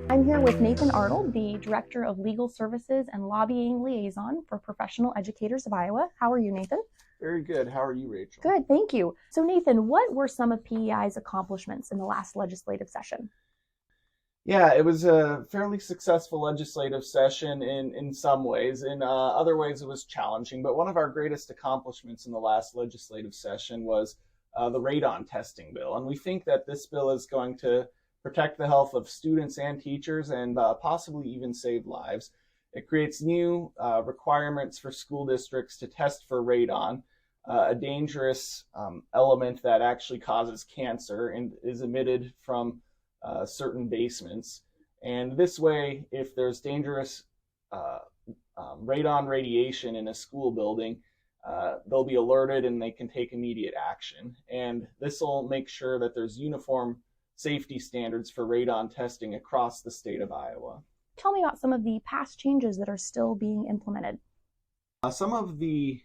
I'm here with Nathan Arnold, the Director of Legal Services and Lobbying Liaison for Professional Educators of Iowa. How are you, Nathan? Very good. How are you, Rachel? Good, thank you. So, Nathan, what were some of PEI's accomplishments in the last legislative session? Yeah, it was a fairly successful legislative session in some ways. In other ways, it was challenging. But one of our greatest accomplishments in the last legislative session was the radon testing bill. And we think that this bill is going to protect the health of students and teachers and possibly even save lives. It creates new requirements for school districts to test for radon, a dangerous element that actually causes cancer and is emitted from certain basements. And this way, if there's dangerous radon radiation in a school building, they'll be alerted and they can take immediate action. And this will make sure that there's uniform safety standards for radon testing across the state of Iowa. Tell me about some of the past changes that are still being implemented. Some of the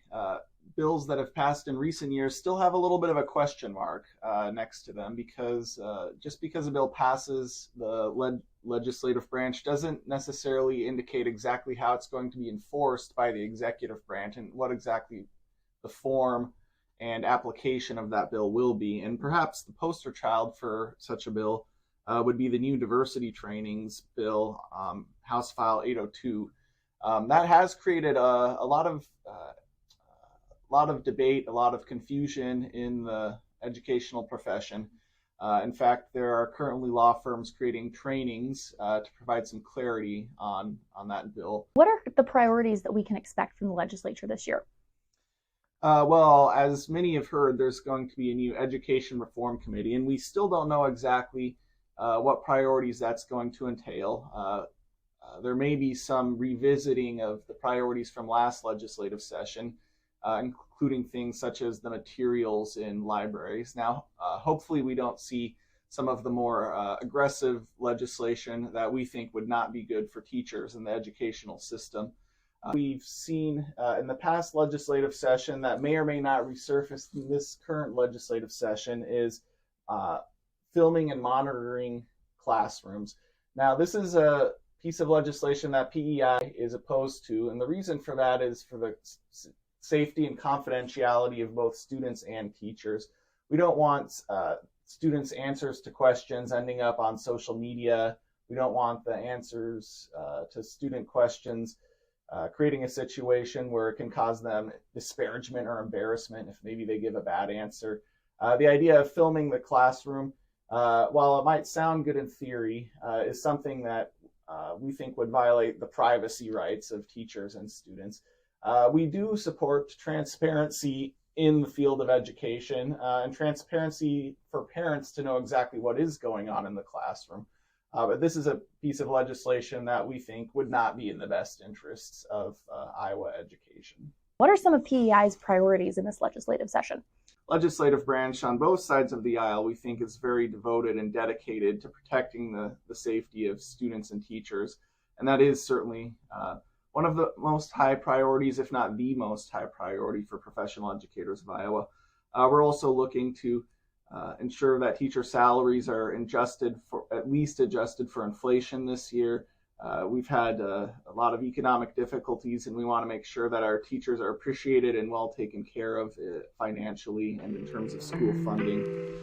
bills that have passed in recent years still have a little bit of a question mark next to them because just because a bill passes the legislative branch doesn't necessarily indicate exactly how it's going to be enforced by the executive branch and what exactly the form and application of that bill will be. And perhaps the poster child for such a bill would be the new diversity trainings bill, House File 802. That has created a lot of debate, a lot of confusion in the educational profession. In fact, there are currently law firms creating trainings to provide some clarity on that bill. What are the priorities that we can expect from the legislature this year? Well, as many have heard, there's going to be a new education reform committee, and we still don't know exactly what priorities that's going to entail. There may be some revisiting of the priorities from last legislative session, including things such as the materials in libraries. Now, hopefully we don't see some of the more aggressive legislation that we think would not be good for teachers in the educational system. We've seen in the past legislative session that may or may not resurface in this current legislative session is filming and monitoring classrooms. Now, this is a piece of legislation that PEI is opposed to, and the reason for that is for the safety and confidentiality of both students and teachers. We don't want students' answers to questions ending up on social media. We don't want the answers to student questions creating a situation where it can cause them disparagement or embarrassment if maybe they give a bad answer. The idea of filming the classroom, while it might sound good in theory, is something that we think would violate the privacy rights of teachers and students. We do support transparency in the field of education and transparency for parents to know exactly what is going on in the classroom. But this is a piece of legislation that we think would not be in the best interests of Iowa education. What are some of PEI's priorities in this legislative session? Legislative branch on both sides of the aisle, we think, is very devoted and dedicated to protecting the safety of students and teachers. And that is certainly one of the most high priorities, if not the most high priority for professional educators of Iowa. We're also looking to ensure that teacher salaries are at least adjusted for inflation this year. We've had a lot of economic difficulties, and we want to make sure that our teachers are appreciated and well taken care of financially and in terms of school funding.